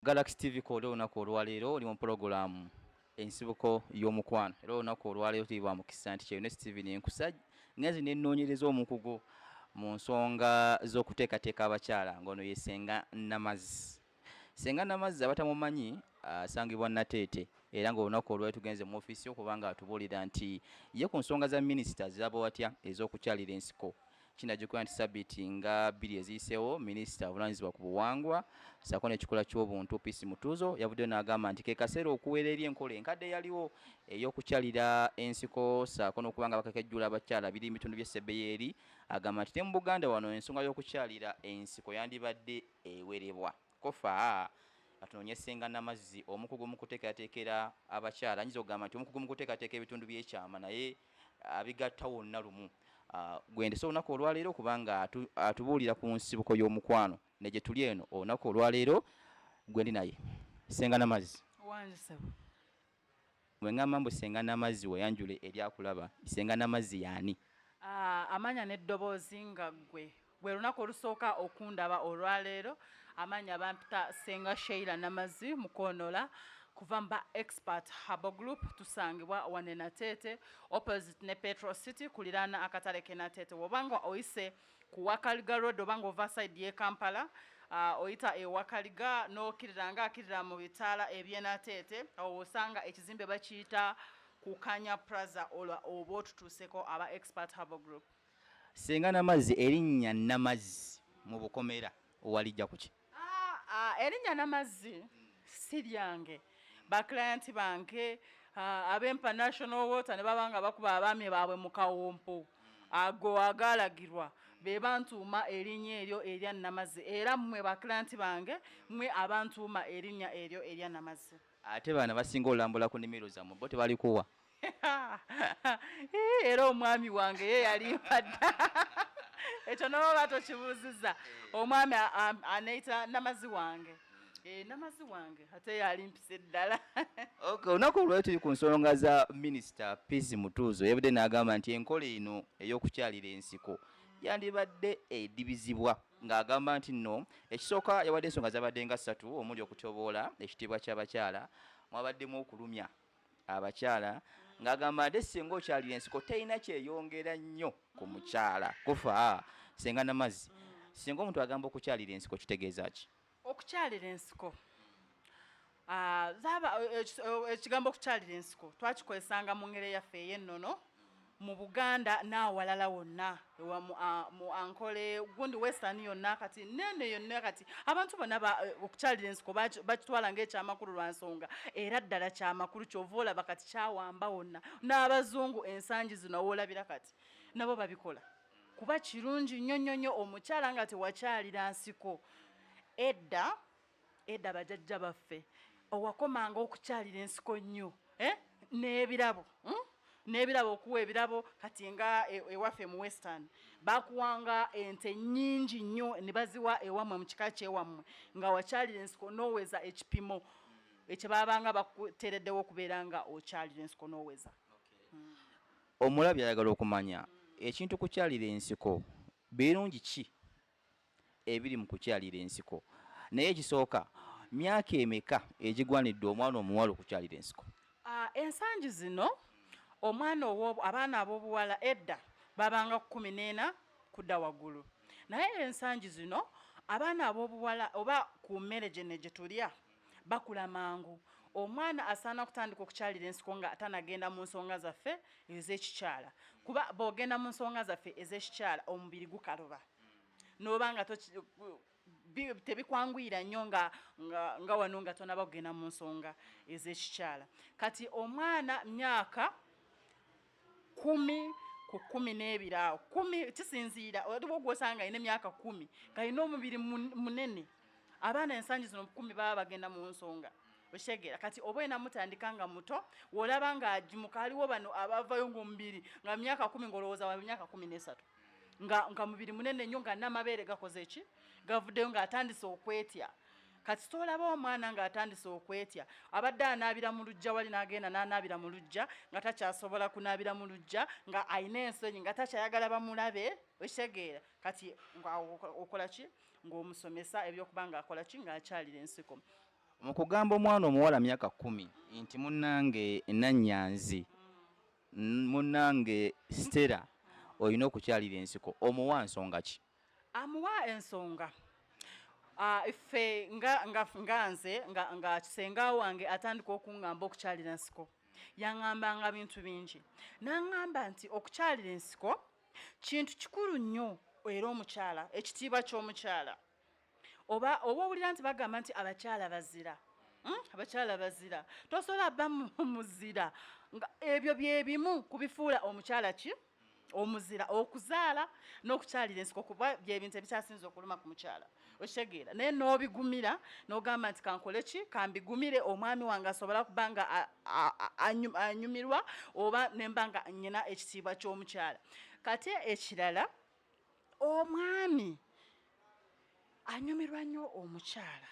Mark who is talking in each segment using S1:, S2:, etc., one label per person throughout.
S1: Galaxy TV ko olunaku olwaleero oli mu pulogulaamu ensibuko y'omukwano. Era olunaku olwaleero tulibwa mu kisa nti Kyeyoneezi TV n'enkusa ngenzi n'ennoonyereza omukugu mu nsonga z'okuteekateeka abakyala ng'ono ye Ssenga Namazzi. Ssenga Namazzi abatamumanyi asangibwa Nateete era ng'olunaku olwaleero tugenze mu ofiisi okubanga atubuulira nti ye ku nsonga za minisita ziraba watya ez'okukyalira ensiko. Kinajjukira nti sabbiiti nga 2 eziyiseewo minisita avunaanyizibwa ku buwangwa ssaako n'ekikula ky'obuntu Peace Mutuuzo yavuddeyo n'agamba nti ke kaseera okuweera eri enkola enkadde eyaliwo ey'okukyalira ensiko ssaako n'okuba nga bakakejjula abakyala biri mu bitundu by'e Sebbeyeeri. Agamba nti ne mu Buganda wano ensonga y'okukyalira ensiko yandibadde ewerebwa. Kofa atunoonye Ssenga Namazzi omukugu mu kuteekateekera abakyala. Ayinza okugamba nti omukugu mu kuteekateeka ebitundu by'ekyama naye abigatta wonna lumu. Gwendesa olunaku olwaleero kubanga atubuulira ku nsibuko y'omukwano ne gye tuli eno olunaku olwaleero gwendi naye Ssenga Namazzi.
S2: Wanjisabo.
S1: Bwe ngamba mbu Ssenga Namazzi weyanjule eryakulaba Ssenga Namazzi yaani?
S2: Amanya n'eddoboozi nga gwe lunaku olusooka okundaba olwaleero amanya bampita Ssenga Sheila Namazzi Mukonola kuva mba expert Harbour Group tusangibwa wane Nateete opposite ne Petro City kuliraana akatale ke Nateete. Wobanga oyise ku Wakaliga Road obanga ova side ye Kampala oyita e Wakaliga n'okkiriranga akkirira mu bitaala eby'e Nateete osanga ekizimbe bakiyita ku Kanya Plaza oba otutuuseko aba expert Harbour Group.
S1: Ssenga Namazzi erinnya Namazzi mu bukomera walijja ku ki?
S2: Erinnya Namazzi si lyange. Baklayenti bange ab'Empa National Water ne babanga bakuba abaami baabwe mu kawompo ago agalagirwa be bantuuma erinnya eryo erya Namazzi era mmwe baklayenti bange mmwe abantuuma erinnya eryo erya Namazzi.
S1: Ate baana basinga olambula ku nnimiro zammwe bo tebalikuwa?
S2: Era omwami wange ye yali mpadda ekyo noba tokibuuzizza omwami aneeyita Namazzi wange. Namazzi wange ate yali mpise ddala.
S1: Okay, olunaku olwaleero tuli ku nsonga za minisita Peace Mutuuzo yabadde n'agamba nti enkola eno ey'okukyalira ensiko yandibadde edibizibwa ng'agamba nti nno ekisooka yabadde ensonga zabadde nga 3 omuli okutyoboola ekitiibwa ky'abakyala mwabaddemu okulumya abakyala ng'agamba ate singa okyalira ensiko terina kyeyongera nnyo ku mukyala. Kufa Ssenga Namazzi singa omuntu agamba okukyalira ensiko kitegeeza ki?
S2: Okukyalira ensiko ekigambo okukyalira ensiko twakikozesanga mu ngeri yaffe ey'ennono mu Buganda n'awalala wonna mu Ankole gundi Western yonna kati nene yonna kati abantu bonna okukyalira ensiko bakitwala ng'ekyamakulu lwa nsonga era ddala kyamakulu ky'ova olaba kati kyawamba wonna n'abazungu ensangi zino woolabira kati nabo babikola kuba kirungi nnyo omukyala nga tewakyalira nsiko. Edda bajjajja baffe owakomanga okukyalira ensiko nnyo n'ebirabo okuwa ebirabo kati nga ewaffe mu Western bakuwanga ente nnyingi nnyo ne baziwa ewammwe mu kika ky'ewammwe nga wakyalira ensiko n'oweza ekipimo ekyo babanga bakuteereddewo okubeera nga okyalira ensiko n'oweza.
S1: Omulabi ayagala okumanya ekintu kukyalira ensiko birungi ki ebiri mu kukyalira ensiko naye ekisooka myaka emeka egigwanidde omwana omuwala okukyalira ensiko?
S2: Ensangi zino abaana ab'obuwala edda babanga 14 kudda waggulu naye ensangi zino abaana ab'obuwala oba ku mmere gye tulya bakula mangu. Omwana asaana kutandika okukyalira ensiko nga tanagenda mu nsonga zaffe ez'ekikyala kuba bw'ogenda mu nsonga zaffe ez'ekikyala omubiri gukaluba n'obanga tebikwanguyira nnyo nga wano nga tonaba kugenda mu nsonga ez'ekikyala. Kati omwana myaka 10 ku 12 awo 10 kisinziira oliwo gw'osanga alina emyaka 10 ng'alina omubiri munene. Abaana ensangi zino 10 baba bagenda mu nsonga oshegera kati oba enamutandika nga muto w'olaba ng'agimuka aliwo bano abavayo ng'omubiri nga myaka 10 ng'olowooza wa myaka 13 nga mubiri munene nnyo nga n'amabeere gakoze ki gavuddeyo ng'atandise okwetya. Kati tolaba omwana ng'atandise okwetya abadde anaabira mu luggya wali n'agenda n'anaabira mu luggya nga takyasobola kunaabira mu luggya nga alina ensonyi nga takyayagala bamulabe oshegera kati okola ki ng'omusomesa ebyokuba ng'akola ki ng'akyalira ensiko.
S1: mu kugamba omwana omuwala myaka 10 nti munnange Nannyanzi munnange Stella olina okukyalira ensiko omuwa nsonga ki?
S2: amuwa ensonga ife nga nze nga kisenga wange atandika okuŋŋamba okukyalira ensiko yaŋŋambanga bintu bingi n'aŋŋamba nti okukyalira ensiko kintu kikulu nnyo era omukyala ekitiibwa ky'omukyala oba owulira nti bagamba nti abakyala bazira abakyala bazira tosobola bba muzira ebyo byebimu kubifuula omukyala ki omuzira okuzaala n'okukyalira ensiko kuba byebintu ebikyasinza okuluma ku mukyala okitegeera naye n'obigumira n'ogamba nti kankole ki kambigumire omwami wange asobola kuba nga anyumirwa oba nemba nga nyina ekitiibwa ky'omukyala kati ekirala omwami anyumirwa nnyo omukyala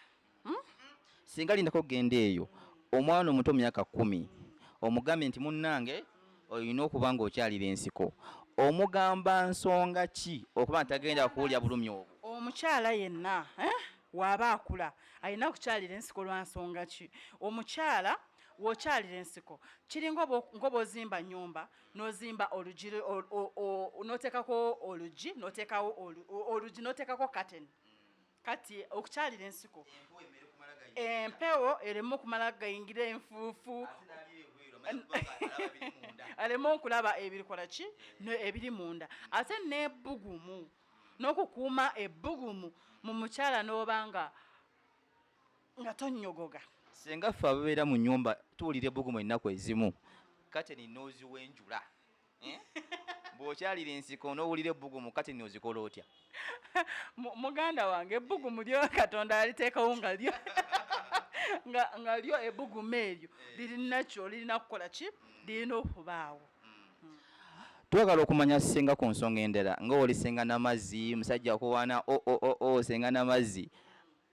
S1: singa lindako kugenda eyo omwana omuto myaka 10 omugambe nti munnange olina okuba nga okyalira ensiko omugamba nsonga ki okuba ntagenda kuwulya bulumi obwo?
S2: Omukyala yenna waaba akula alina kukyalira ensiko lwa nsonga ki? Omukyala w'okyalira ensiko kiri ng'oba ozimba nnyumba n'ozimba olugi n'oteekako olugi n'oteekako kateni kati okukyalira ensiko empewo ereme okumala gayingira enfuufu aleme okulaba ebirikola ki ebiri munda ate n'ebbugumu n'okukuuma ebbugumu mu mukyala n'obanga nga tonnyogoga.
S1: Singa ffe ababeera mu nnyumba tuwulira ebbugumu ennaku ezimu kateni n'oziwa enjula bw'okyalira ensiko n'owulira ebbugumu kateni ozikola otya?
S2: Muganda wange ebbugumu lyo Katonda aliteekawo nga lyo nga lyo ebbugumu eryo lirina kyo lirina kukola ki lirina okubaawo.
S1: Twagala okumanya Ssenga ku nsonga endala ng'oli Ssenga n'amazzi musajja kuwaana Ssenga n'amazzi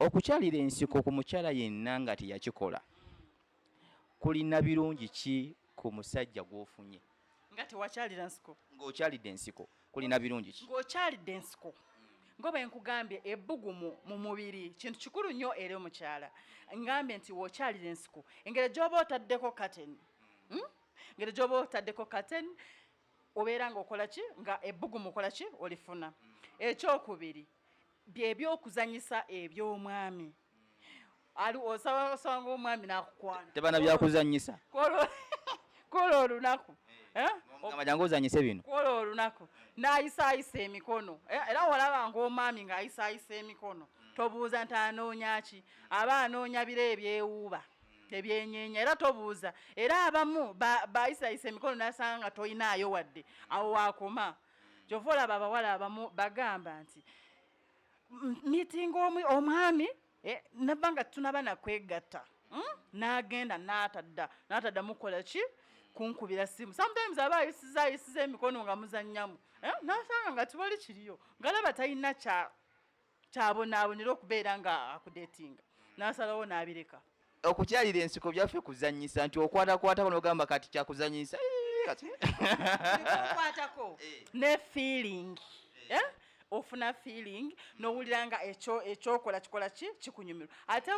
S1: okukyalira ensiko ku mukyala yenna nga teyakikola kulina birungi ki ku musajja gw'ofunye
S2: nga tewakyalira nsiko
S1: ng'okyalidde ensiko kulina birungi ki?
S2: Ng'okyalidde ensiko ngoba nkugambye ebbugumu mu mubiri kintu kikulu nnyo eri omukyala ngambye nti w'okyalira ensiko engeri gy'oba otaddeko kateni engeri gy'oba otaddeko kateni obeera ng'okola ki nga ebbugumu okola ki olifuna. Ekyokubiri by'ebyokuzanyisa eby'omwami osanga omwami n'akukwana
S1: tebana byakuzanyisa
S2: kola olunaku
S1: mugamba jangu ozanyise bino
S2: kola olunaku n'ayisaayisa emikono era walaba ng'omwami ng'ayisaayisa emikono tobuuza nti anoonya ki aba anoonya biro ebyewuuba ebyenyeenya era tobuuza era abamu bayisaayisa emikono n'asanga nga toyinaayo wadde awo waakoma kyova olaba abawala abamu bagamba nti mitinga omwami nabba nga tunaba nakwegatta n'agenda n'atadda mukola ki kunkubira simu sometimes aba ayisiza emikono nga muzannyamu n'asanga nga tibali kiriyo ngalaba talina kyabonaabonera okubeera nga akudetinga n'asalawo n'abireka.
S1: Okukyalira ensiko byaffe kuzanyisa nti okwatakwatako n'ogamba kati kyakuzanyisa
S2: okwatako ne feeling ofuna feeling n'owulira nga ekyokola kikola ki kikunyumirwa ate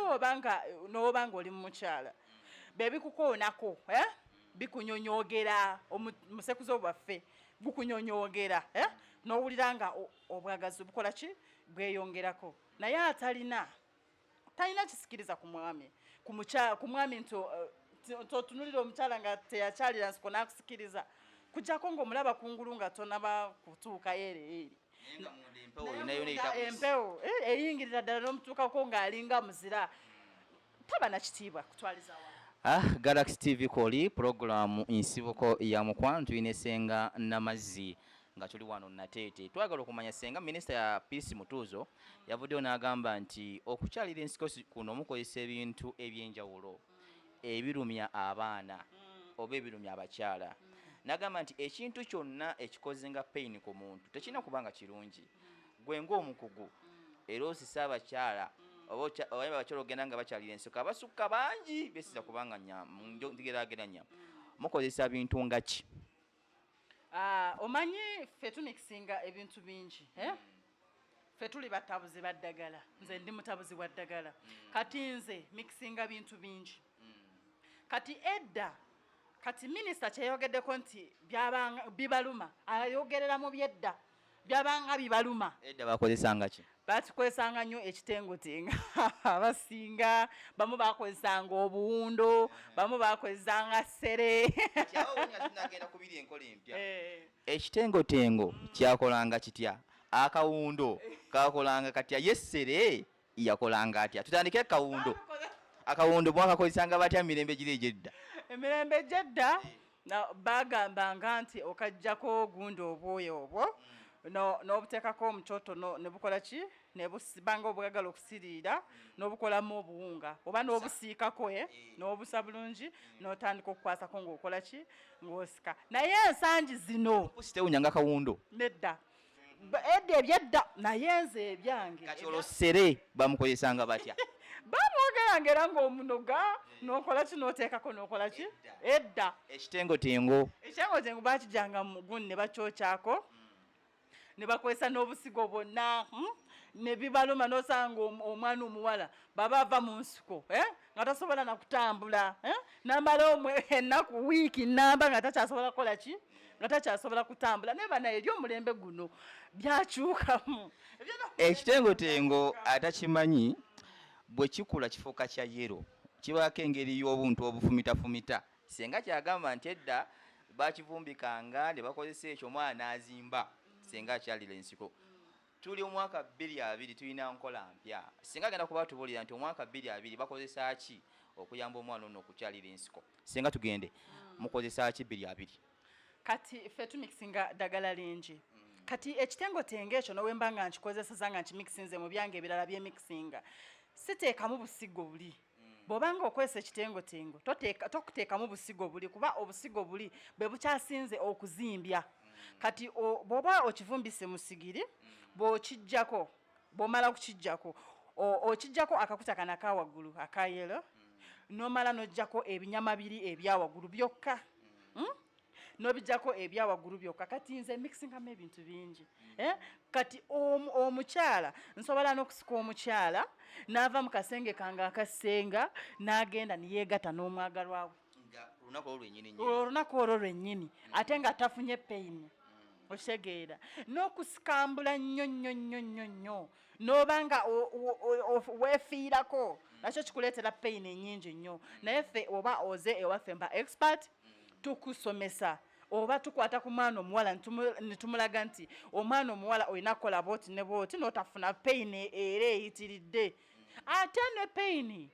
S2: n'oba nga oli mu mukyala bebikukoonako bikunyonyogera omusekuzo bwaffe bukunyonyogera n'owulira nga obwagazi bukola ki bweyongerako naye talina kisikiriza ku mwami nti otunulira omukyala nga teyakyalira nsiko n'akusikiriza kujjako ng'omulaba kungulu nga tonaba kutuukayo ereeri empewo eyingirira ddala n'omutuukako ng'alinga muzira taba na kitiibwa kutwaliza wa
S1: Galaxy TV koli programu nsibuko ya mukwano tulina Ssenga n'amazzi nga tuli wano Nateete twagala okumanya Ssenga minisita ya Peace Mutuuzo yavuddeyo n'agamba nti okukyalira ensiko kuno mukozesa ebintu ebyenjawulo ebirumya abaana oba ebirumya abakyala n'agamba nti ekintu kyonna ekikoze nga pain ku muntu tekirina kubanga kirungi gwe ng'omukugu era osisa abakyala oba abakyala ogenda nga bakyalira ensiko abasukka bangi besiza kubanga ndigerageranya mukozesa bintu nga ki?
S2: Omanyi ffe tumikisinga ebintu bingi ffe tuli batabuzi baddagala nze ndi mutabuzi wa ddagala kati nze mixinga bintu bingi kati edda kati minisita kyeyogeddeko nti bibaluma ayogerera mu byedda byabanga bibaluma
S1: edda bakozesanga ki
S2: batukozesanga nnyo ekitengotenga abasinga bamu bakozesanga obuwundo bamu bakozesanga ssere
S1: ekitengotengo kyakolanga kitya akawundo kakolanga katya yessere yakolanga atya tutandike akawundo mwakakozesanga batya mirembe giri egyedda
S2: emirembe gyedda bagambanga nti okajjako ogundo obwoyo obwo n'obuteekako omukyoto ne bukola ki ne busibanga obwagala okusiriira n'obukolamu obuwunga oba n'obusiikako n'obusa bulungi n'otandika okukwasako ng'okola ki ng'osika naye ensangi zino
S1: pusitewunyanga kawundo
S2: nedda edda ebyedda naye nze ebyange
S1: kati olosere bamukozesanga batya
S2: bamwogeranga era ng'omunoga n'okola ki n'oteekako n'okola ki edda
S1: ekitengotengo
S2: bakijjanga mu guni ne bakyokyako ne bakozesa n'obusigo bwonna ne bibaluma n'osanga omwana omuwala baba ava mu nsiko nga tasobola nakutambula namala ennaku wiiki namba nga takyasobola kukola ki nga takyasobola kutambula naye banaye eri omulembe guno byakyukamu
S1: ekitengotengo atakimanyi bwe kikula kifuuka kya yero kibaako engeri y'obuntu obufumitafumita senga kyagamba nti edda bakivumbikanga ne bakozesa ekyo omwana n'azimba senga akyalira ensiko tuli omwaka 2020 tulina nkola mpya senga agenda kuba tubuulira nti omwaka 2020 bakozesa ki okuyamba omwana ono okukyalira ensiko senga tugende mukozesa ki 2020
S2: kati ffe tumixinga ddagala lingi kati ekitengotenga ekyo nowemba nga nkikozeseza nga nkimixinze mu byange ebirala byemixinga siteekamu busigo buli bw'obanga okozesa ekitengotengo tokuteekamu busigo buli kuba obusigo buli bwe bukyasinze okuzimbya kati bw'oba okivumbise mu sigiri bw'okijjako bw'omala kukijjako okijjako akakuta kana akawaggulu akayelo n'omala n'ojjako ebinyama biri ebyawaggulu byokka n'obijjako ebyawaggulu byokka kati nze mixingamu ebintu bingi kati omukyala nsobola n'okusika omukyala n'ava mu kasenge kange akasenga n'agenda niyeegatta n'omwagalwa we olunaku olwo lwennyini ate nga tafunye peyini okitegeera n'okusikambula nnyo n'oba nga weefiirako nakyo kikuleetera peyini ennyingi nnyo naye ffe oba oze ewaffe mba expert tukusomesa oba tukwata ku mwana omuwala ne tumulaga nti omwana omuwala olina kukola booti ne booti n'otafuna peyini era eyitiridde ate ne peyini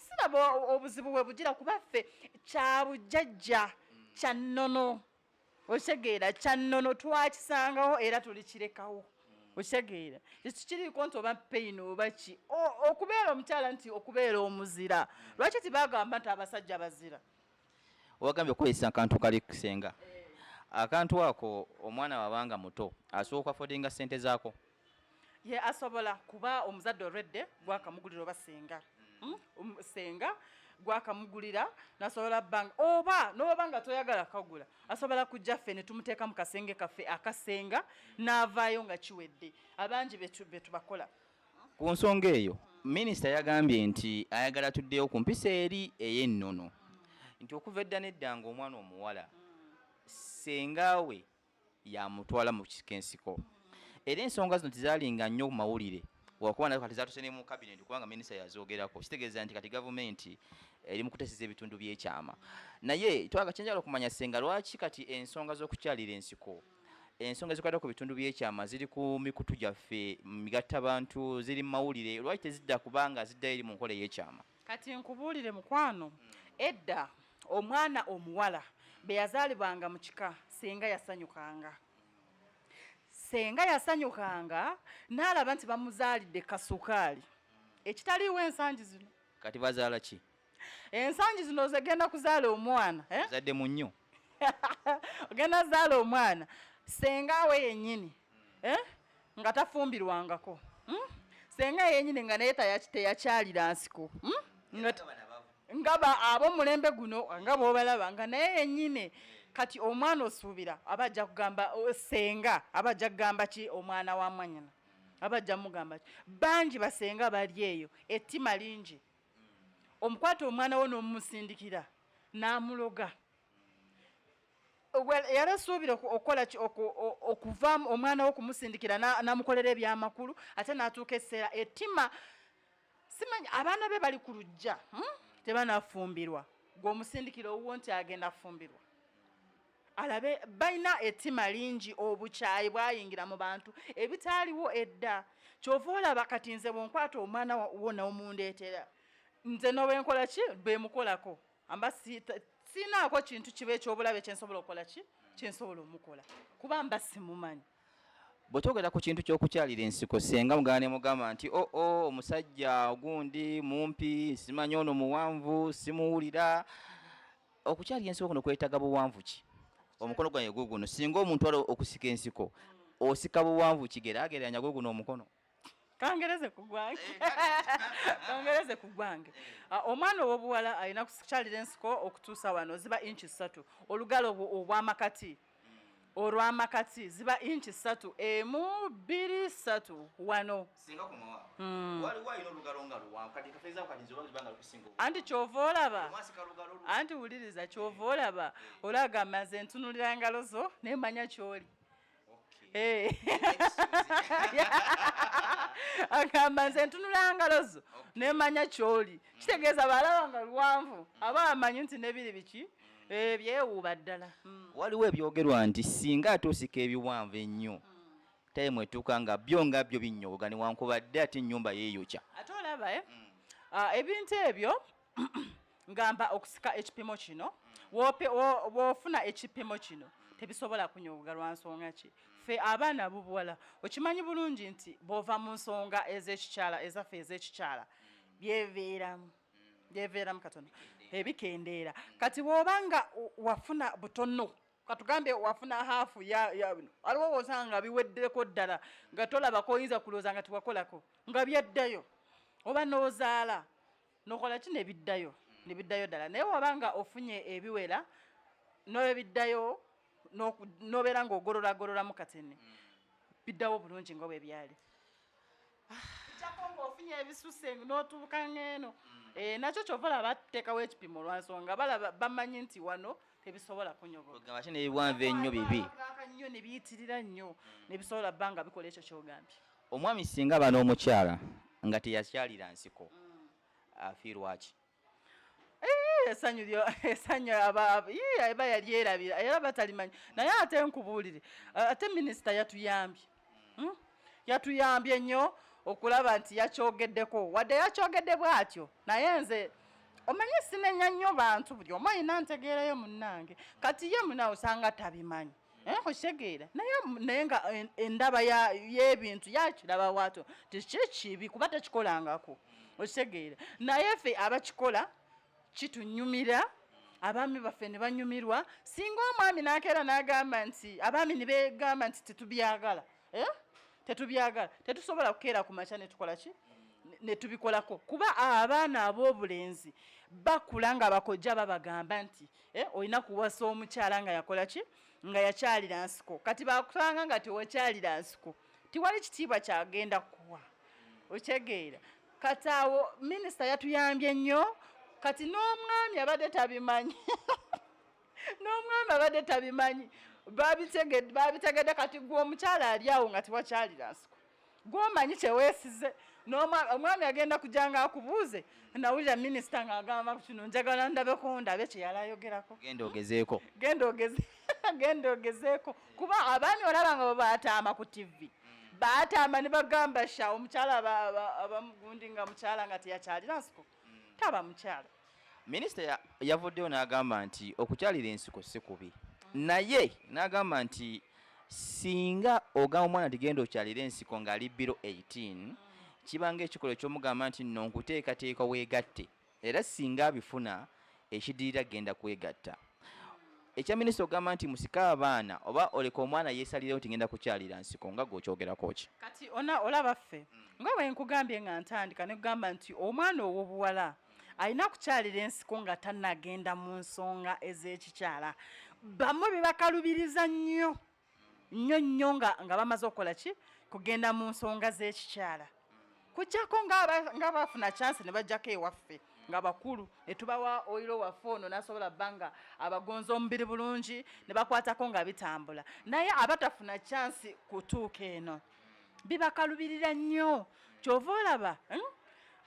S2: siraba obuzibu bwe bugira kuba ffe kya bujjajja kya nnono okitegeera kya nnono twakisangawo era tulikirekawo okitegeera tekikiriiko nti oba peyini oba ki okubeera omukyala nti okubeera omuzira lwaki tibagamba nti abasajja bazira
S1: wagambye okukozesa akantu kali kusenga akantu ako omwana wabanga muto asooka fodinga ssente zaako
S2: ye asobola kuba omuzadde olwedde gwakamugulira oba senga senga gwakamugulira nasobola bbanga oba n'oba nga toyagala kagula asobola kujja ffe ne tumuteeka mu kasenge kaffe akasenga n'avaayo nga kiwedde abangi be tubakola
S1: ku nsonga eyo minisita yagambye nti ayagala tuddeyo ku mpisa eri ey'ennono nti okuva edda nedda nga omwana omuwala senga we yamutwala mu kikensiko era ensonga zino tizaalinga nnyo ku mawulire wakuba nazo kati zaatuse ne mu kabineti kubanga minisita yazoogerako kitegeeza nti kati gavumenti eri mu kuteeseza ebitundu by'ekyama naye twagakyenjala okumanya senga lwaki kati ensonga z'okukyalira ensiko ensonga ezikwata ku bitundu by'ekyama ziri ku mikutu gyaffe migattabantu ziri mu mawulire lwaki tezidda kubanga ziddayo eri mu nkola ey'ekyama
S2: kati nkubuulire mukwano edda omwana omuwala be yazaalibwanga mu kika senga yasanyukanga n'alaba nti bamuzaalidde kasukaali ekitaliiwo ensangi zino
S1: kati bazaala ki
S2: ensangi zino zegenda kuzaala omwana
S1: zadde mu nnyo
S2: ogenda zaala omwana senga we yennyini nga tafumbirwangako senga yennyini nga naye teyakyalira nsiko nga ab'omulembe guno nga bw'obalaba nga naye yennyini kati omwana osuubira abajja kugamba senga abajja kugamba ki omwana wa mwanyina abajja mugamba ki bangi basenga bali eyo ettima lingi omukwata omwana wo n'omusindikira n'amuloga yarasuubira okukola okuva omwana wo kumusindikira n'amukolera ebyamakulu ate n'atuuka esseera ettima simanyi abaana be bali ku lujja tebanafumbirwa gweomusindikira owuwo nti agenda kufumbirwa alabe balina ettima lingi obukyayi bwayingira mu bantu ebitaaliwo edda kyova olaba kati nze bwonkwata omwana wo n'omundeetera nze n'obwenkola ki bemukolako amba sinaako kintu kiba ekyobulabe kyensobola okukola ki kyensobola omukola kuba mba simumanyi
S1: bwetwogera ku kintu ky'okukyalira ensiko senga mugana ne mugamba nti omusajja ogundi mumpi simanyi ono muwanvu simuwulira okukyalira ensiko kuno kwetaaga buwanvu ki omukono gwange guguno singa omuntu ali okusika ensiko osika buwanvu kigeraageranya guguno omukono
S2: kangereze ku gwange omwana ow'obuwala alina kukyalira ensiko okutuusa wano ziba inchi 3 olugalo obw'amakati olw'amakati ziba inchi 3 1 2 3 wano
S1: singa kumawa waliwo alina olugalo nga luwanvu kati kafeeza kati nze olwabanga lukusinga
S2: anti kyova olaba anti wuliriza kyova olaba olagamba nze ntunulira ngalo zo nemanya kyoli agamba nze ntunula ngalo zo nemanya kyoli kitegeeza balaba nga luwanvu aba amanyi nti nebiri biki byewuuba ddala
S1: waliwo ebyogerwa nti singa ate osika ebiwanvu ennyo time etuuka nga byo nga byo binnyoboga newankubadde ate ennyumba yeeyokya
S2: ate olaba ebintu ebyo ngamba okusika ekipimo kino wofuna ekipimo kino tebisobola kunyoboga lwa nsonga ki fe abaana bubuwala okimanyi bulungi nti bova mu nsonga ez'ekikyala ezaffe ez'ekikyala byeveeramu katono ebikendeera kati bw'obanga wafuna butono katugambe wafuna haafu waliwo wosanga biweddeko ddala nga tolabako oyinza kulowooza nga tiwakolako nga byaddayo oba n'ozaala nokola ki nebiddayo ddala naye wabanga ofunye ebiwera n'ebiddayo nobeera ng'ogololagololamu katene biddawo bulungi nga bwe byali kyako ng'ofunye ebisuse n'otuuka ng'eno nakyo kyovala bateekawo ekipimo lwansonga balaba bamanyi nti wano tebisobola kunyoboga
S1: ate n'ebiwanvu ennyo bibi
S2: nnyo ne biyitirira nnyo nebisobola bba nga bikola ekyo kyogambye
S1: omwami singa aba n'omukyala nga teyakyalira nsiko afiirwaki
S2: essanyu eba yali erabira era batalimanyi naye ate nkubuulire ate minisita yatuyambye nnyo okulaba nti yakyogeddeko wadde yakyogedde bw'atyo naye nze omanyi sinenya nnyo bantu buli omu alina ntegeerayo munnange kati ye muna osanga tabimanyi okitegeera naye nga endaba y'ebintu yakiraba waato tekikibi kuba tekikolangako okitegeera naye ffe abakikola kitunyumira abaami baffe ne banyumirwa singa omwami n'akeera n'agamba nti abaami ne beegamba nti tetubyagala tetusobola kukeera ku makya netukola ki netubikolako kuba abaana ab'obulenzi bakula nga bakojja babagamba nti olina kuwasa omukyala nga yakola ki nga yakyalira nsiko kati bakusanga nga tewakyalira nsiko tiwali kitiibwa kyagenda kuwa okitegeera kati awo minisita yatuyambye nnyo kati n'omwami abadde tabimanyi babitegedde kati gwe omukyala ali awo nga tewakyalira nsiko gw'omanyi kyeweesize omwami agenda kujja nga akubuuze nawulira minisita ng'agamba kino njagala ndabe kyeyali ayogerako genda ogezeeko kuba abaami olaba nga bataama ku tv bataama ne bagamba sha omukyala abamugundi nga mukyala nga teyakyalira nsiko taba mukyala
S1: minisita yavuddeyo n'agamba nti okukyalira ensiko si kubi naye n'agamba nti singa ogamba omwana tigenda okyalira ensiko ng'ali biro 18 kibanga ekikolo ekyomugamba nti nno nkuteekateeka weegatte era singa abifuna ekidirira genda kwegatta ekya minisita ogamba nti musika abaana oba oleka omwana yeesalirewo tigenda kukyalira nsiko nga gw'okyogerako ki
S2: kati olaba ffe nga bwe nkugambye nga ntandika ne kugamba nti omwana ow'obuwala alina kukyalira ensiko nga tannagenda mu nsonga ez'ekikyala bamu bibakalubiriza nnyo nnyo nga bamaze okukola ki kugenda mu nsonga z'ekikyala kujjako nga bafuna chance ne bajjako ewaffe nga bakulu ne tubawa oyiro waffe ono n'asobola bbanga abagonza omubiri bulungi ne bakwatako nga bitambula naye abatafuna chance kutuuka eno bibakalubirira nnyo kyova olaba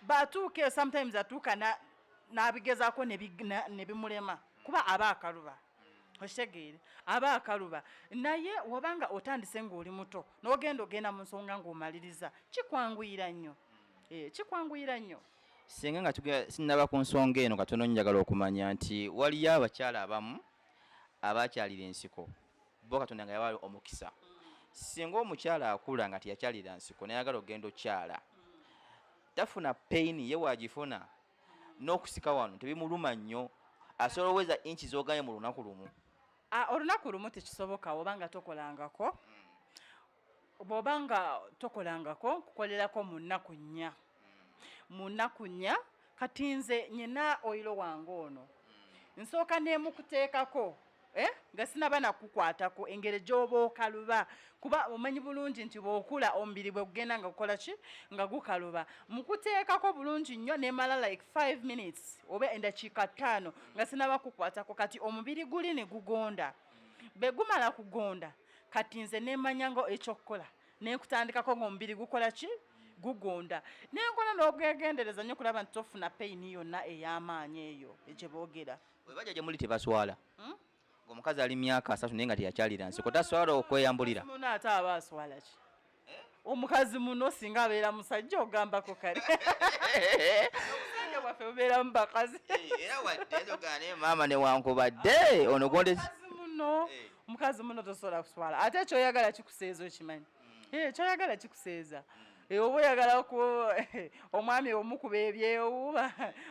S2: batuuka eyo sometimes atuuka n'abigezaako ne bimulema kuba aba akaluba okitegeere aba akaluba naye wabanga otandise ng'oli muto n'ogenda mu nsonga ng'omaliriza kikwanguyira nnyo
S1: singa nga sinnaba ku nsonga eno katono njagala okumanya nti waliyo abakyala abamu abakyalira ensiko bo katonda nga yabawa omukisa singa omukyala akula nga teyakyalira nsiko nayagala ogenda okyala tafuna pain ye wagifuna n'okusika wano tebimuluma nnyo asobola oweza inchi z'oganye mu lunaku lumu
S2: olunaku lumu tekisoboka obanga tokolangako bw'obanga tokolangako kukolerako mu nnaku nnya kati nze nyina oyiro wange ono nsooka neemukuteekako nga sinaba nakukwatako engeri gy'oba okaluba kuba omanyi bulungi nti bw'okula omubiri bwe gugenda nga gukola ki nga gukaluba mukuteekako bulungi nnyo nemala like 5 minutes oba endakiika 5 nga sinaba kukwatako kati omubiri guli ne gugonda bwe gumala kugonda kati nze nemanya ngo ekyokukola nekutandikako ng'omubiri gukola ki gugonda nenkola n'ogwegendereza nnyo kulaba nti tofuna payini yonna ey'amaanyi eyo gye boogera
S1: webajja gye muli tebaswala omukazi ali myaka 3 naye nga teyakyalira nsiko taswala okweyambulira
S2: muno ate aba aswala ki omukazi muno singa abeera musajja ogambako kale obusajja bwaffe bubeera mu bakazi
S1: era wadde togane maama newankubadde ono gonde
S2: omukazi muno tosobola kuswala ate ekyoyagala kikuseeza okimanyi ekyoyagala kikuseeza oba oyagala omwami omukuba ebyewuuba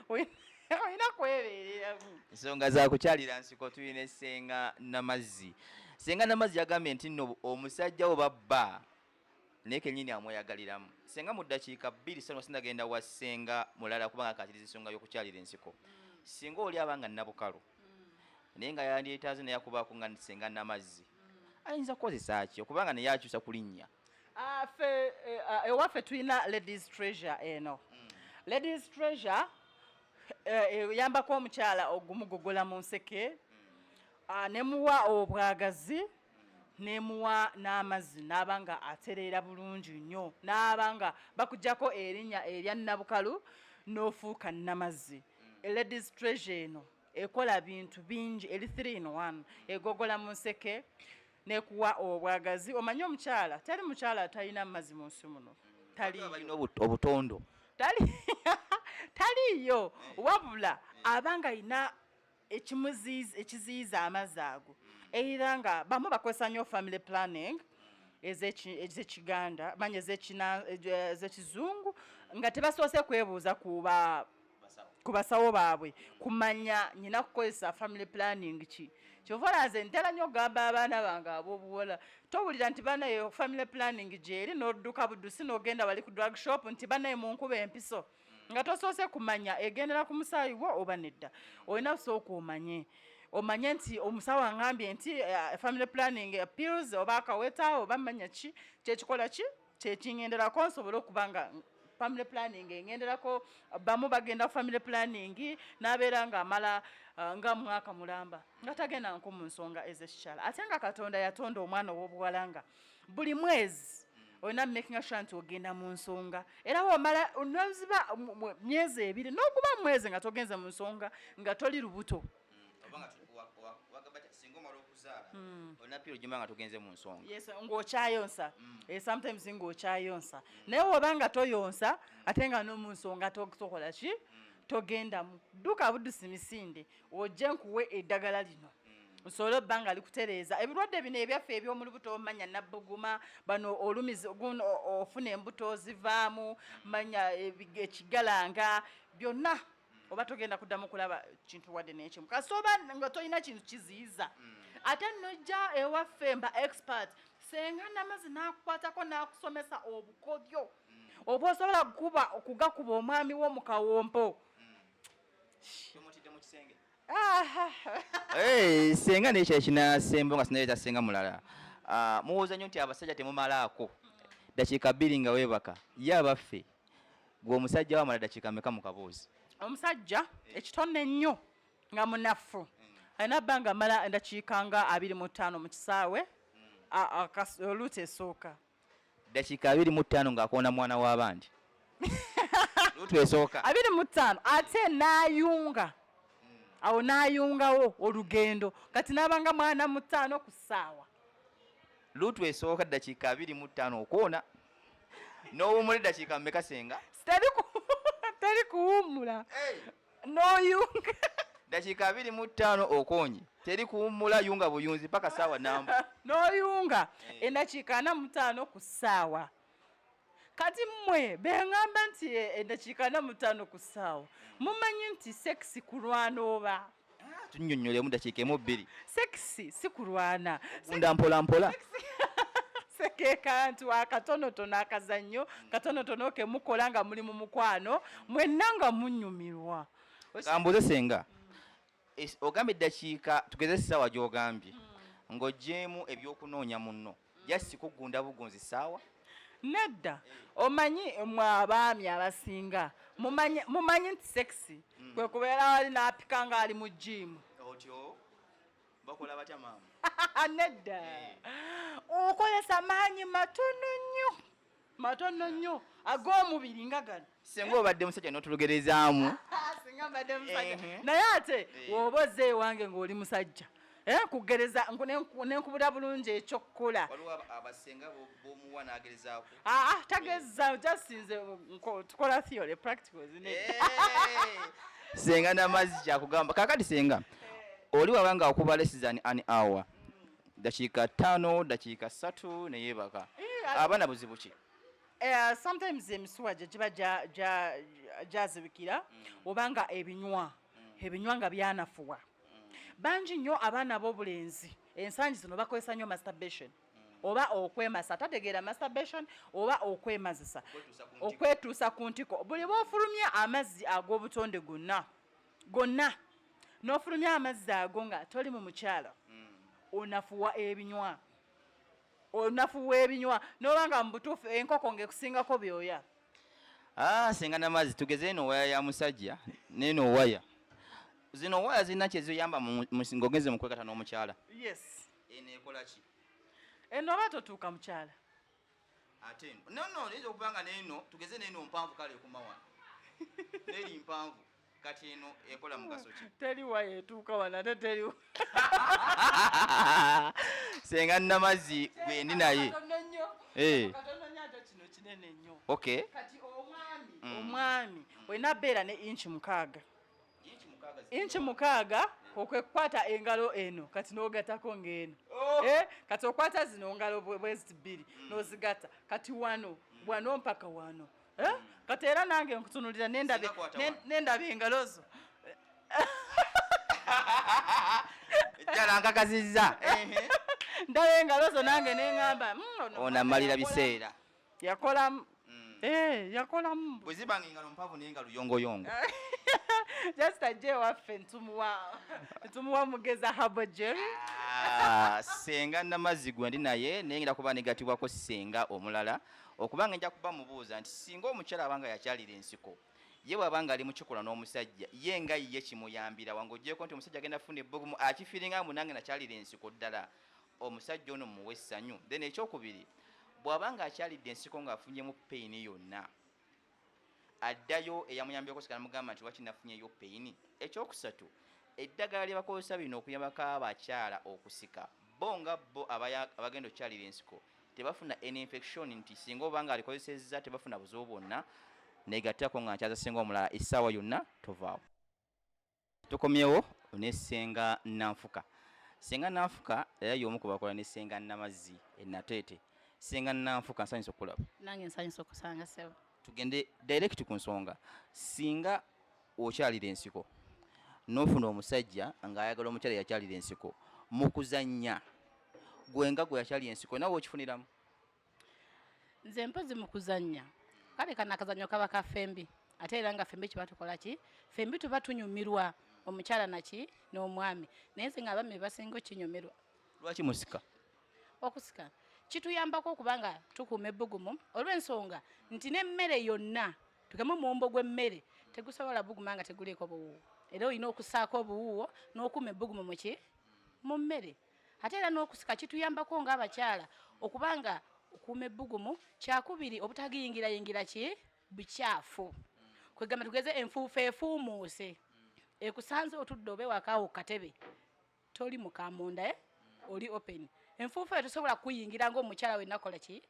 S2: olina kwebeerera
S1: ensonga zakukyalira nsiko tulina essenga namazzi senga namazzi yagambye nti nno omusajja wo babba naye kenyini amweyagaliramu senga mu ddakiika 2 sindagenda wa ssenga mulala kubanga akatiriza ensonga y'okukyalira ensiko singa oli abanga nnabukalu naye nga yandyetaaze naye akubaako nga senga namazzi ayinza kukozesa ki okubanga naye akyusa ku linnya
S2: ewaffe tulina ladies treasure eno ladies treasure yambako omukyala ogumugogola mu nseke nemuwa obwagazi nemuwa n'amazzi n'abanga atereera bulungi nnyo n'abanga bakujjako erinnya erya nnabukalu n'ofuuka nnamazzi ladies treasure eno ekola bintu bingi eri 3 in 1 egogola mu nseke nekuwa obwagazi omanyi omukyala tali mukyala atalina mazzi mu nsi muno
S1: balina obutondo
S2: taliyo wabula abanga ina ekiziyiza amazzi ago era nga bamu bakozesa nnyo family planning ez'ekiganda manya ez'ekizungu nga tebasoose kwebuuza ku basawo baabwe kumanya nyina kukozesa family planning ki kyova olaze ntera nnyo ogamba abaana bange ab'obuwola towulira nti banaye family planning gyeri n'odduka buddusi n'ogenda wali ku drug shop nti banaye mu nkuba empiso nga tosoose kumanya egendera ku musaayi wo oba nedda olina kusooka omanye nti omusawo aŋambye nti family planning pills oba akaweta oba manya ki kyekikola ki kyekingenderako nsobole okuba nga family planning engenderako bamu bagenda family planning n'abeera ng'amala nga mwaka mulamba nga tagenda nko mu nsonga ez'ekikyala ate nga katonda yatonda omwana ow'obuwala nga buli mwezi olina making sure nti ogenda mu nsonga era womala onaziba myezi 2 n'okuba mwezi nga togenze mu nsonga nga toli lubuto yes ng'okyayonsa sometimes ng'okyayonsa naye woba nga toyonsa ate nga no mu nsonga tokola ki togendamu dduka buddusi misinde ojje nkuwe eddagala lino nsobole obba nga likutereeza ebirwadde bino ebyaffe eby'omu lubuto omanya nabbuguma bano olumizi ofuna embuto zivaamu manya ekigalanga byonna oba togenda kuddamu kulaba kintu wadde n'ekimu kasi oba nga tolina kintu kiziyiza ate nojja ewaffe mba expert senga namazzi n'akukwatako n'akusomesa obukodyo oba osobola okugakuba omwami wo mu kawompo
S1: senga nekyo kinasembo nga sinaleeta senga mulala. Muwooza nnyo nti abasajja temumalaako dakiika 2 nga weebaka ye abaffe gwe omusajja wamala dakiika meka mu kaboozi?
S2: Omusajja ekitone ennyo nga munafu alina bbanga mala dakiika nga 25 mu kisaawe oluuti esooka.
S1: Dakiika 25 ng'akoona mwana w'abandi. Luutu esooka
S2: 25 ate n'ayunga awo n'ayungawo olugendo kati n'abanga mwana mu 5 ku ssaawa.
S1: Luutu esooka dakiika 25 okoona n'owummula dakiika mmeka senga?
S2: Teri kuwummula n'oyunga
S1: dakiika 25 okoonye teri kuwummula yunga buyunzi paka ssaawa namba
S2: n'oyunga endakiika 45 ku ssaawa. Kati mmwe beŋŋamba nti endakiika 45 ku ssaawa mumanyi nti sekisi kulwana oba?
S1: Tunnyonnyolemu dakiika 2.
S2: Sekisi si kulwana.
S1: Gunda mpola mpola.
S2: Ke kantu akatonotono akazannyo katonotono ke mukola nga muli mu mukwano mwenna nga munnyumirwa.
S1: Kambuze senga ogambye dakiika tugeze essaawa gy'ogambye ng'oggyemu ebyokunoonya munno jasi kugunda bugunzi ssaawa?
S2: Nedda omanyi mwe abaami abasinga mumanyi nti sekisi kwe kubeera wali n'apika nga ali mu jimu.
S1: Otyo bakola batya maama?
S2: Nedda okozesa maanyi matono nnyo ag'omubiri nga gano.
S1: Senga obadde musajja n'otulugerezaamu.
S2: Singa mbadde musajja naye ate woba ozze ewange ng'oli musajja kugereza nenkubula bulungi ekyokukola.
S1: Waliwo abasenga b'omuwa n'agerezaako?
S2: Tageza jasinze tukola theory practicals.
S1: Senga n'amazzi kyakugamba kakati senga oli wabanga okuba less than an hour dakiika 5 dakiika 3 neyeebaka abaana buzibu ki?
S2: Sometimes emisuwa gye giba gyazibikira obanga ebinywa nga byanafuwa. Bangi nnyo abaana b'obulenzi ensangi zino bakozesa nnyo masturbation oba okwemasa. Tategeera masturbation oba okwemazisa okwetuusa ku ntiko. Buli bw'ofulumya amazzi ag'obutonde gonna n'ofulumya amazzi ago nga toli mu mukyala onafuwa ebinywa n'oba nga mu butuufu enkoko ng'ekusingako byoya.
S1: Senga n'amazzi tugeze eno waya ya musajja n'eno waya zino waya zirina kyeziyamba ng'ogenze mu kwekata n'omukyala.
S2: Yes.
S1: Eno ekola ki?
S2: Eno oba totuuka mukyala.
S1: Ate eno no niyinza okuba nga n'eno tugeze n'eno mpanvu kale ekuma wano n'eri mpanvu kati eno ekola mugaso ki?
S2: Teri waya etuuka wano ate teri.
S1: Senga n'amazzi gwe ndi naye.
S2: Katono nnyo ate kino kinene nnyo.
S1: Okay.
S2: Kati omwami olina beera ne inchi 6. Inchi 6 okwekukwata engalo eno kati n'ogatako ng'eno. Kati okwata zino ngalo bwezi 2 n'ozigata kati wano mpaka wano. Kati era nange nkutunulira n'endaba engalo zo.
S1: Ejjala nkakasizza.
S2: Ndaba engalo zo nange n'eŋŋamba
S1: onamalira biseera.
S2: Yakolamu. Yakolamu.
S1: Bwe zibanga engalo mpanvu n'engalo yongoyongo.
S2: Just ajje waffe ntumuwa mugeza habo jerry.
S1: Senga n'amazzi gwe ndi naye naye ngenda kuba negatibwako senga omulala okubanga nja kuba mubuuza nti singa omukyala abanga yakyalira ensiko ye bw'abanga ali mu kikola n'omusajja ye nga ye kimuyambira wange oggyeko nti omusajja agenda funa ebbugumu akifiringa munange nakyalira ensiko ddala omusajja ono muwe essanyu. Then ekyokubiri bw'abanga akyalidde ensiko ng'afunyemu peyini yonna addayo eyamuyambyeko sika namugamba nti waki nafunyeyo peyini. Ekyokusatu eddagala lye bakozesa bino okuyambako abakyala okusika bo nga bo abagenda okukyalira ensiko tebafuna any infection nti singa obanga alikozesezza tebafuna buzibu bwonna negattako nga nkyaza senga omulala essaawa yonna tovaawo. Tukomyewo ne senga nanfuka. Senga nanfuka era y'omu ku bakola ne senga namazzi enateete. Senga nanfuka nsanyusa okulaba.
S3: Nange nsanyusa okusanga sebo.
S1: Tugende direct ku nsonga. Singa okyalira ensiko n'ofuna omusajja ng'ayagala omukyala yakyalira ensiko mu kuzannya gwenga gwe yakyalira ensiko nawe okifuniramu?
S3: Nze mpozi mu kuzannya kale kana akazannyo kaba ka fembi ate era nga fembi kiba tukola ki? Fembi tuba tunyumirwa omukyala naki n'omwami naye nze ng'abaami basinga okinyomerwa
S1: lwaki musika
S3: okusika kituyambako okubanga tukuuma ebbugumu olw'ensonga nti n'emmere yonna tugemu muwumbo gw'emmere tegusobola buguma nga teguliiko buwuuwo era olina okusaako obuwuuwo n'okuuma ebbugumu mu mmere ate era n'okusika kituyambako ng'abakyala okubanga okuuma ebbugumu kyakubiri obutagiyingirayingira ki bukyafu kwegamba tugeze enfuufu efuumuuse ekusanze otudde oba ewakaawo katebe toli mukamunda oli open enfuufu eyo tosobola kuyingira ng'omukyala wenakola ki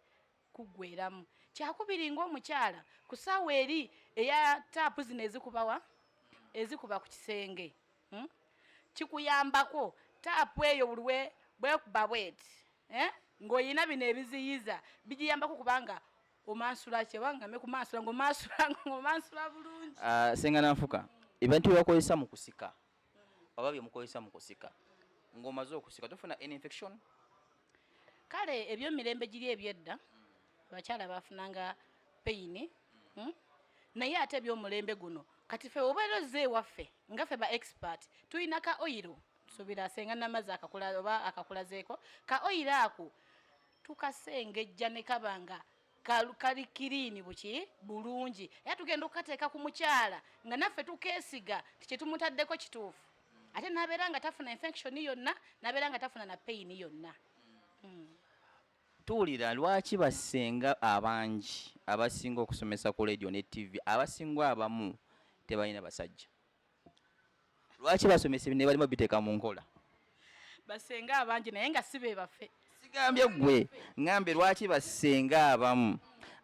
S3: kuggweramu kyakubiri ng'omukyala ku ssaawa eri eya taapu zino ezikuba ku kisenge kikuyambako taapu eyo buli bwekuba bweti ng'olina bino ebiziyiza bigiyambako kubanga omansula kyebangame kumansula ng'omansula bulungi
S1: senga nanfuka ebintu byebakozesa mu kusika oba byemukozesa mu kusika ng'omaze okusika tofuna any infection
S3: kale ebyomirembe giri ebyedda abakyala bafunanga pain naye ate ebyomulembe guno kati ffe obeera ozze ewaffe nga ffe ba expert tulina ka oyiro tusuubira asenga n'amazzi akakulazeeko ka oyiro ako tukasengejja ne kabanga kali kiriini buki bulungi era tugenda okukateeka ku mukyala nga naffe tukeesiga tikyetumutaddeko kituufu ate nabeera nga tafuna infection yonna nabeera nga tafuna na pain yonna
S1: tuwulira lwaki basenga abangi abasinga okusomesa ku radio ne tv abasinga abamu tebalina basajja lwaki basomesa ne balimo biteeka mu nkola
S3: basenga abangi naye nga si be baffe
S1: sigambye gwe ngambe lwaki basenga abamu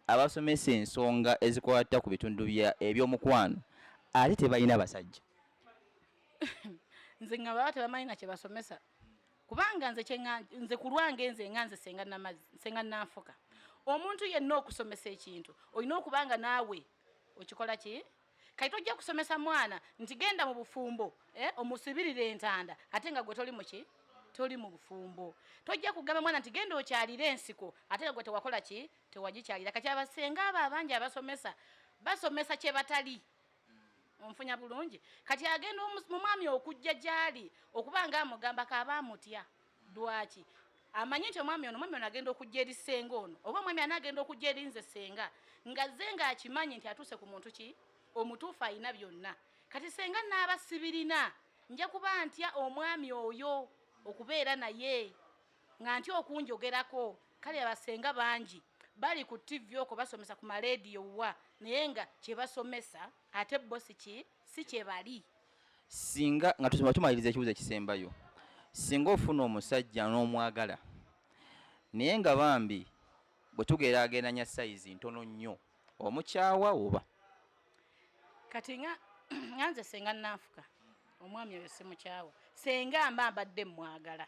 S1: abasomesa ensonga ezikwata ku bitundu ebyomukwano ate tebalina basajja
S3: nze nga baba tebamalina kye basomesa kubanga nze ku lwange nze senga nanfuka omuntu yenna okusomesa ekintu olina okubanga naawe okikola ki kati tojja kusomesa mwana nti genda mu bufumbo omusibirire entanda ate nga gwe toli mu bufumbo tojja kugamba mwana nti genda okyalire ensiko ate nga gwe tewakola ki tewagikyalira kati abasenga abo abangi abasomesa basomesa kye batali onfunya bulungi kati agenda mu mwami okujja gyali okubanga amugamba kaba amutya lwaki amanyi nti omwami ono agenda okujja eri senga ono oba omwami anagenda okujja eri nze senga nga ze nga akimanyi nti atuuse ku muntu ki omutuufu ayina byonna kati senga naaba sibirina nja kuba ntya omwami oyo okubeera naye nga ntya okunjogerako kale abasenga bangi bali ku tv okwo basomesa ku marediyo wa naye nga kye basomesa ate bo si kye bali
S1: singa nga tumaliriza ekibuzo ekisembayo singa ofuna omusajja n'omwagala naye nga bambi bwe tugeraageranya sayizi ntono nnyo omukyawa oba
S3: kati nga nze senga nanfuka omwami oyo si mukyawa senga mba mbadde mwagala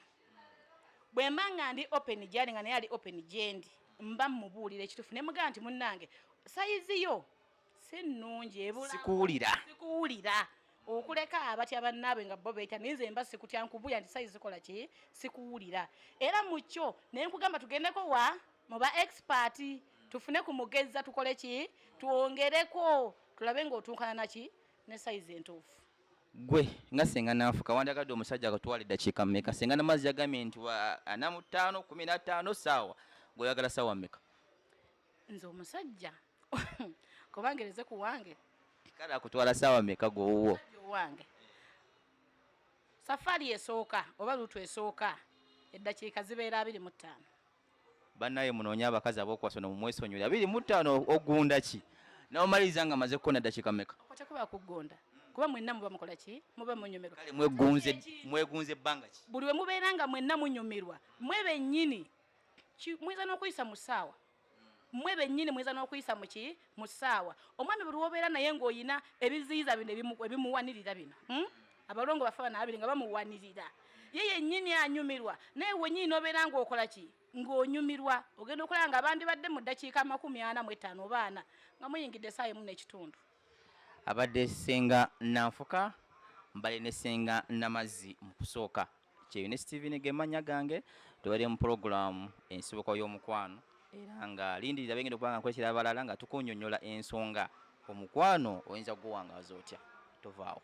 S3: bwe mba nga ndi open gyali nga naye ali open gyendi mba mmubuulira ekituufu ne mugamba nti munnange sayizi yo si nnungi ebula sikuwulira okuleka abatya bannaabwe nga bo beeta naye nze mba sikutya nkubuya nti sayizi kola ki sikuwulira era mu kyo naye nkugamba tugendeko mu ba expert tufune ku mugeza tukole ki twongereko tulabe ng'otuukana naki ne sayizi entuufu
S1: gwe nga senga nanfuka wandagadde omusajja akatwala eddakiika mmeka senga namazzi yagambye nti 45 15 saawa gweoyagala saawa mmeka
S3: nze omusajja kubangereze ku wange
S1: kale akutwala saawa mmeka gwowuwo
S3: wange safari esooka oba lutu esooka eddakiika zibeera 25
S1: bannaye munoonya abakazi ab'okuwasona mumwesonyiwe 25 ogunda ki n'omaliriza nga maze kukona eddakiika mmeka
S3: okwatekuba kugonda kuba mwenna muba mukola ki muba munyumirwa
S1: kale mwegunze ebbanga ki
S3: buli we mubeera nga mwenna munyumirwa mwe bennyini muyinza n'okuyisa mu ssaawa mwe bennyini muyinza n'okuyisa mu ssaawa omwami buli wobeera naye ng'olina ebiziyiza bino ebimuwanirira bino abalongo bafe banaabiri nga bamuwanirira ye yennyini anyumirwa naye wennyini n'obeera ng'okola ki ng'onyumirwa ogenda okulaba nga abandi badde mu ddakiika 45 oba 4 nga muyingidde essaawa emu n'ekitundu
S1: abadde senga nanfuka mbale ne senga namazzi mu kusooka kyeyo Steven gemanya gange tubadde mu puroguramu ensibuko y'omukwano era nga lindirira bengenda okubanga nkwekera abalala nga tukunyonnyola ensonga omukwano oyinza kuguwangaaza otya tovaawo